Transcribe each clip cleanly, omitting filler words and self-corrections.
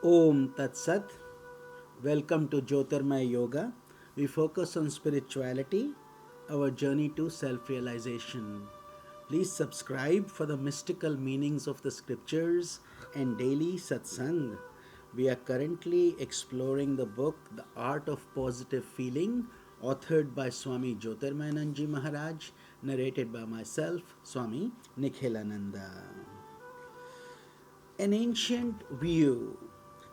Om Tat Sat. Welcome to Jyotirmaya Yoga. We focus on spirituality, our journey to self realization. Please subscribe for the mystical meanings of the scriptures and daily satsang. We are currently exploring the book The Art of Positive Feeling, authored by Swami Jyotirmayananda Maharaj, narrated by myself, Swami Nikhilananda. An ancient view.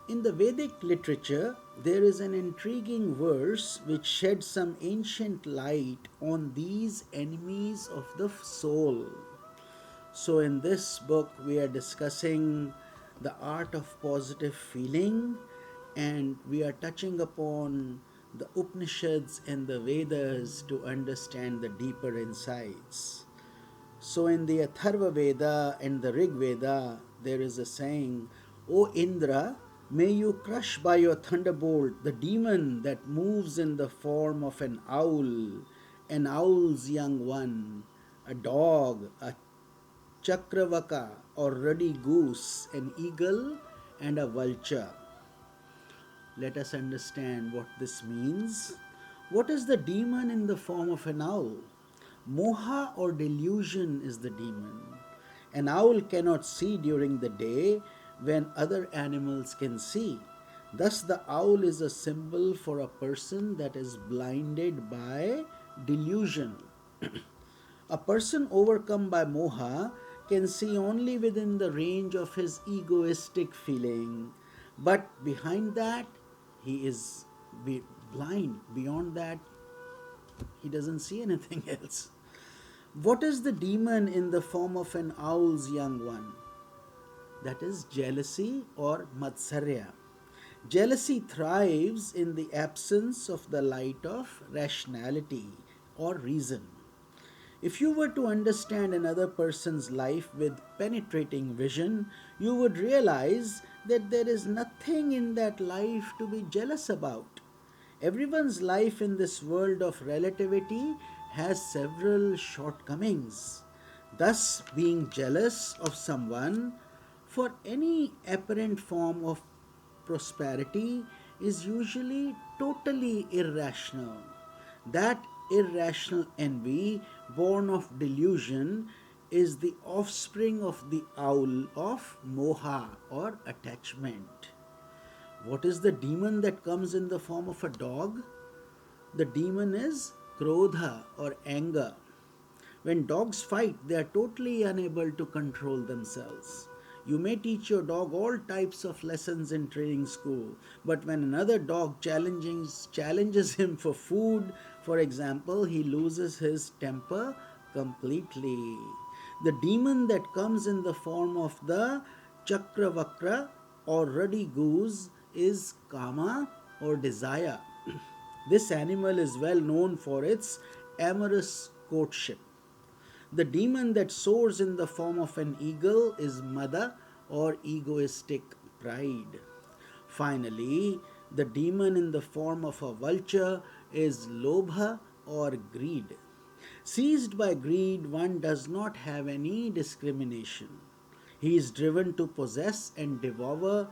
In the Vedic literature, there is an intriguing verse which sheds some ancient light on these enemies of the soul. So, in this book, we are discussing the art of positive feeling and we are touching upon the Upanishads and the Vedas to understand the deeper insights. So, in the Atharva Veda and the Rig Veda, there is a saying, O Indra, may you crush by your thunderbolt the demon that moves in the form of an owl's young one, a dog, a chakravaka or ruddy goose, an eagle, and a vulture. Let us understand what this means. What is the demon in the form of an owl? Moha or delusion is the demon. An owl cannot see during the day when other animals can see. Thus, the owl is a symbol for a person that is blinded by delusion. A person overcome by moha can see only within the range of his egoistic feeling, but behind that, he is blind. Beyond that, he doesn't see anything else. What is the demon in the form of an owl's young one? That is jealousy or matsarya. Jealousy thrives in the absence of the light of rationality or reason. If you were to understand another person's life with penetrating vision, you would realize that there is nothing in that life to be jealous about. Everyone's life in this world of relativity has several shortcomings. Thus, being jealous of someone for any apparent form of prosperity is usually totally irrational. That irrational envy, born of delusion, is the offspring of the owl of moha or attachment. What is the demon that comes in the form of a dog? The demon is krodha or anger. When dogs fight, they are totally unable to control themselves. You may teach your dog all types of lessons in training school, but when another dog challenges him for food, for example, he loses his temper completely. The demon that comes in the form of the chakravakra or ruddy goose is kama or desire. This animal is well known for its amorous courtship. The demon that soars in the form of an eagle is mada or egoistic pride. Finally, the demon in the form of a vulture is lobha or greed. Seized by greed, one does not have any discrimination. He is driven to possess and devour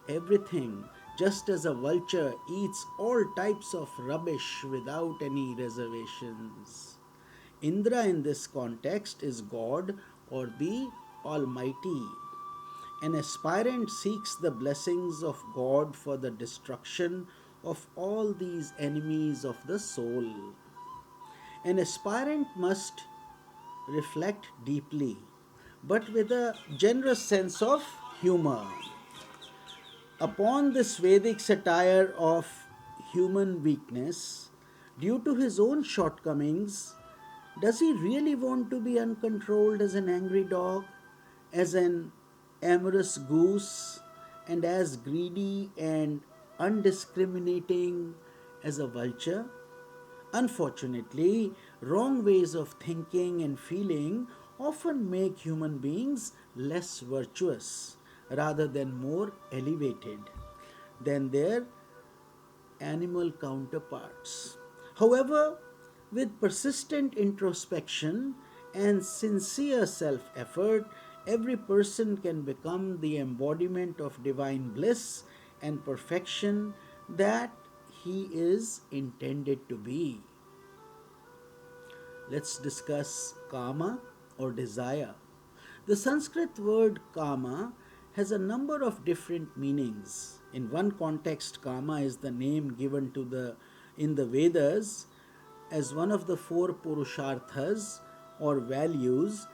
everything, just as a vulture eats all types of rubbish without any reservations. Indra in this context is God or the Almighty. An aspirant seeks the blessings of God for the destruction of all these enemies of the soul. An aspirant must reflect deeply, but with a generous sense of humor, upon this Vedic satire of human weakness. Due to his own shortcomings, does he really want to be uncontrolled as an angry dog, as an amorous goose, and as greedy and undiscriminating as a vulture? Unfortunately, wrong ways of thinking and feeling often make human beings less virtuous rather than more elevated than their animal counterparts. However, with persistent introspection and sincere self effort, every person can become the embodiment of divine bliss and perfection that he is intended to be. Let's discuss kama or desire. The Sanskrit word kama has a number of different meanings. In one context, kama is the name given to the in the Vedas as one of the four purusharthas or values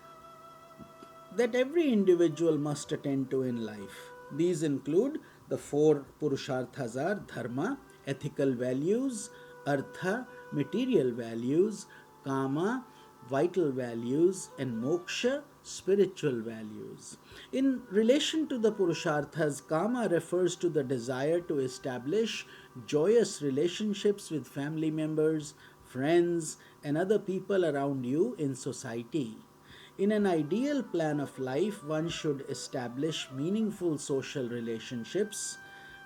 that every individual must attend to in life. These include the four purusharthas are dharma, ethical values, artha, material values, kama, vital values, and moksha, spiritual values. In relation to the purusharthas, kama refers to the desire to establish joyous relationships with family members, friends, and other people around you in society. In an ideal plan of life, one should establish meaningful social relationships,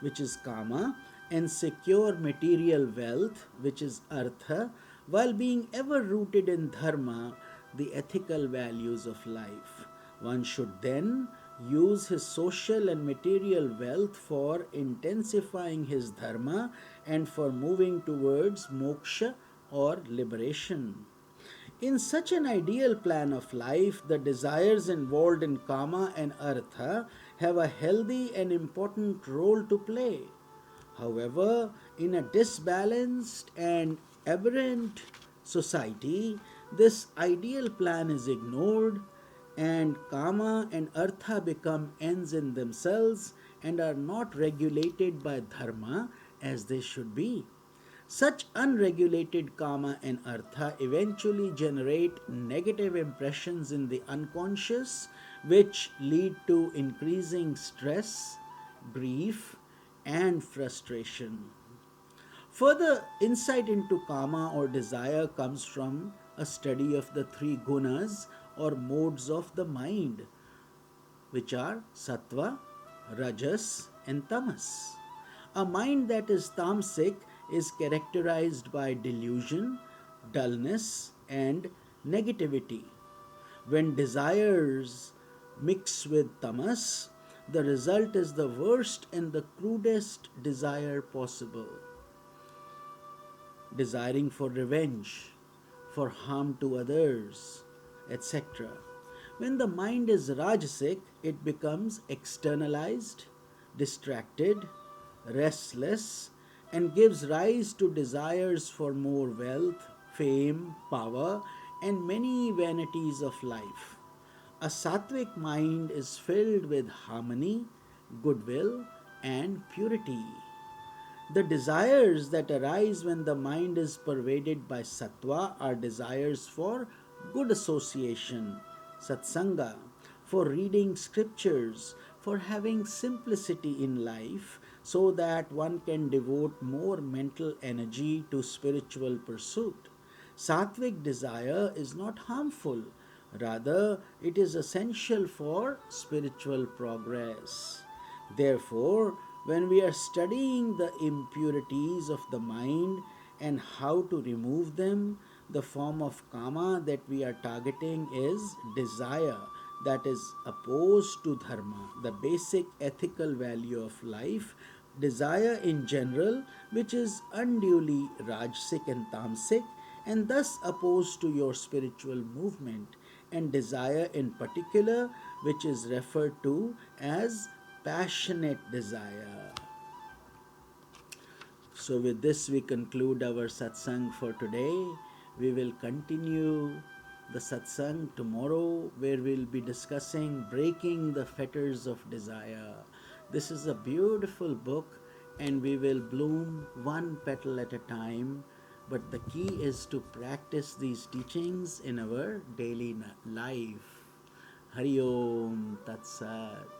which is kama, and secure material wealth, which is artha, while being ever rooted in dharma, the ethical values of life. One should then use his social and material wealth for intensifying his dharma and for moving towards moksha or liberation. In such an ideal plan of life, the desires involved in kama and artha have a healthy and important role to play. However, in a disbalanced and aberrant society, this ideal plan is ignored and kama and artha become ends in themselves and are not regulated by dharma as they should be. Such unregulated kama and artha eventually generate negative impressions in the unconscious, which lead to increasing stress, grief, and frustration. Further insight into kama or desire comes from a study of the three gunas or modes of the mind, which are sattva, rajas, and tamas. A mind that is tamasic is characterized by delusion, dullness, and negativity. When desires mix with tamas, the result is the worst and the crudest desire possible, desiring for revenge, for harm to others, etc. When the mind is rajasic, it becomes externalized, distracted, restless, and gives rise to desires for more wealth, fame, power, and many vanities of life. A sattvic mind is filled with harmony, goodwill, and purity. The desires that arise when the mind is pervaded by sattva are desires for good association, satsanga, for reading scriptures, for having simplicity in life so that one can devote more mental energy to spiritual pursuit. Sattvic desire is not harmful, rather, it is essential for spiritual progress. Therefore, when we are studying the impurities of the mind and how to remove them, the form of kama that we are targeting is desire, that is opposed to dharma, the basic ethical value of life. Desire in general, which is unduly rajasic and tamasic, and thus opposed to your spiritual movement, and desire in particular, which is referred to as passionate desire. So, with this, we conclude our satsang for today. We will continue the satsang tomorrow, where we'll be discussing breaking the fetters of desire. This is a beautiful book, and we will bloom one petal at a time. But the key is to practice these teachings in our daily life. Hari Om Tat Sat.